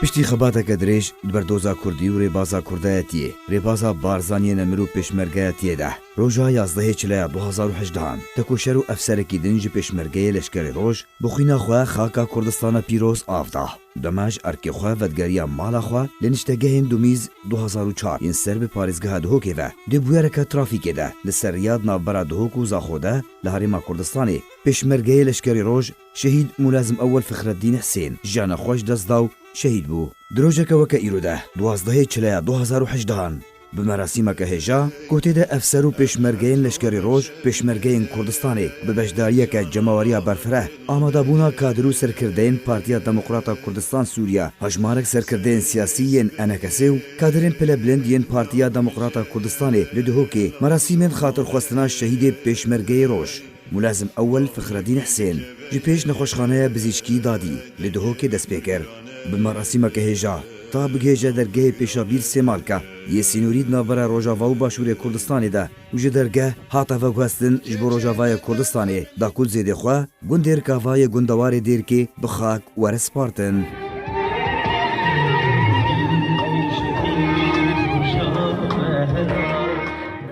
پشتی خباتێکە درێژ بەردۆزا کوردی و ڕێبازا کوردایەتیە ڕێبازا بارزانیە نەمر و پێشمەرگایەتیەدا ڕۆژا 11 چلەیە 2018 تەکۆشەر و ئەفسەرێکی دنج پێشمەرگەیە لەشکەری ڕۆژ بخویناخوا خاکا کوردستانە پیرۆز ئافدا دەماش ئەرکێخوا ڤەدگەریە ماڵاخوا لە نیشتەگەهێن دومیز 2004 یین سەر بە پارێزگەها دهۆکێڤە دێبویەرەکە ترافیکێدا لەسەر ریاد ناوبەرا دهۆک و زاخۆدا لە هەرێما کوردستانê پێشمەرگەیە لەشکەری ڕۆژ شەهید مولازم ئەوەل فخرەدین حسێن ژیانە خۆش دەستدا و شەهید بوو درۆژەکەوەکە ئیرۆدا 12 چلەیە 2018 بمەراسیمەکە هێژا کۆتێدا ئەفسەر و پێشمەرگەیەن لەشکەری ڕۆژ پێشمەرگەیەن کوردستانê بە بەشداریەکە جەماوەریە بەرفرە ئامادەبوونا کادر و سەرکردەیەن پارتیا دەموقراتا کوردستان سووریا هەژمارەك سەرکردەیەن سیاسیەن ئەنەکەسێ و کادرên پلە بلند yên پارتیا دەموقراتا کوردستانê li Duhokê merasîmên xatirxwestina şehîdê pêşmergeyê roj مولازم ئەوەل فخرەدین حسێن ji pêş nexweşxaneya bizîşkî dadî li Duhokê dest pê kir bi merasîmeke hêja تا bigêje dergehê pêşabîr sê malka yê sînorî di navbera Rojava û Başûrê Kurdistanê de û ji dergeh hate veguhestin ji bo Rojavayê Kurdistanê da ku zêdê xwe gundê Rikavayê gundewarê Dêrkê bi xak were spartin.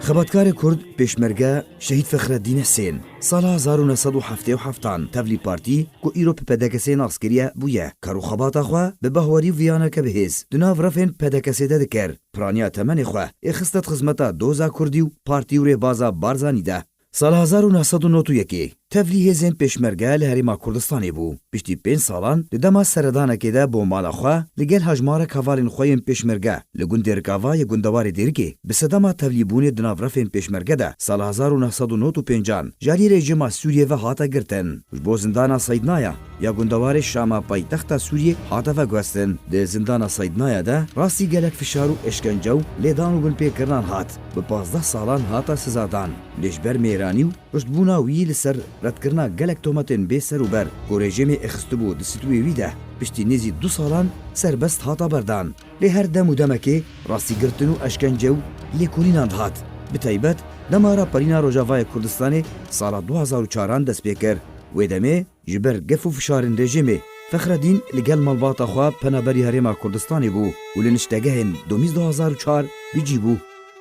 خەباتکارê Kurd pêşmerge şehîd Fexreddîn Hesên sala 1977 tevlî partî ku îro bi PDKSê naskiriye bûye kar û xebata xwe bi behwarî viyaneke bihêz di nav revên PDKSê de dikir piraniya temenê xwe ê xistet xizmeta doza Kurdî û partî û rêbaza Barzanî de sala 1991 tevlî hêzên pêşmerge li Herêma Kurdistanê bû piştî 5 salan li dema seredanekê de bo mala xwe li gel hejmarek hevalên xwe yên pêşmerge li gundê Rikavayê gundewarê Dêrkê bi sedema tevlîbûnê di nav refên pêşmerge de sala 1995 jalî rejima Sûriyê ve hate girtin ji bo zindana Seydnaya ya gundewarê Şama paytexta Sûriyê hate veguhestin di zindana Seydnaya de rastî gelek fişar û eşkence û lêdan û binpêkirinan hat bi 15 salan hata sizadan lê ji ber mêranî û riştbûna wî li ser redkirina gelek tometên bê ser û ber ku rejimê existibû di stûyê wî de piştî nêzî 2 salan serbest hata berdan lê her dem û demekê rastîgirtin û eşkence û lêkolînan dihat bi taybet demara Parîna Rojavayê Kurdistanê sala 2004 dest pê kir wê demê ji ber gef û fişarên rejimê Fexreddîn li gel malbata xwe penaberî Herêma Kurdistanê bû û li niştegehên domîz 2004 bicî bû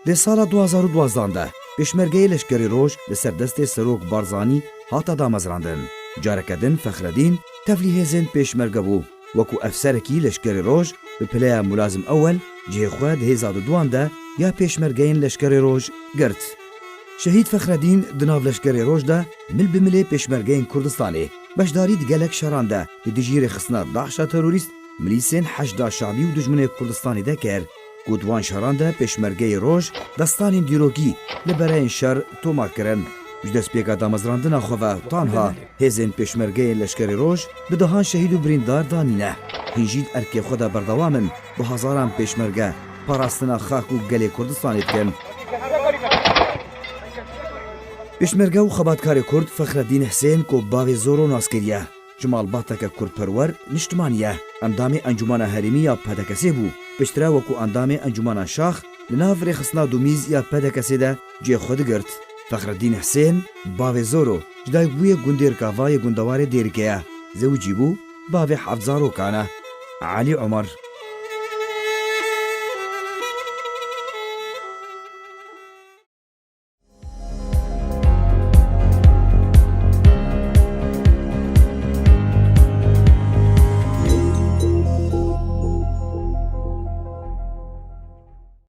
di sala 2012 de pêşmergeyê leşkerê roj li ser destê Serok Barzanî hata damezrandin careke din Fexreddîn tevlî hêzên pêşmerge bû wekû efserekî leşkerê roj bi pileya Mulazim Ewel cihê xwe di hêza duan de ya pêşmergeyên leşkerê roj girt şehîd Fexreddîn di nav leşkerê roj de mil bi milê pêşmergeyên Kurdistanê beşdarî di gelek şeran de li dijîrê xistina Daişa terorîst milîsên Heşda Şabî û dijminê Kurdistanê de kir ku di wan şeran de pêşmergeyê roj destanên dîrokî li bereyên şer toma kirin ji destpêka damezrandina xwe ve tanha hêzên pêşmergeyên leşkerê roj bi dehan şehîd û birîndar danîne hîn jî erkê xwe de berdewam in bi hezaran pêşmerge parastina xak û gelê Kurdistanê dikin pêşmerge û xebatkarê Kurd Fexreddîn Hesên ku bavê zor û naskiriye ji malbateke kurdperwer niştimaniye endamê encûmena herêmî ya PDKSê bû piştre wekû endamê encûmena şax li nav rêxistina domîz ya PDKSê de cihê xwe digirt Fexreddîn Hesên bavê zor û ji dayikbûyê gundê Rikavayê gundewarê Dêrkê ye zewicî bû bavê heft zarokan e Elî Umar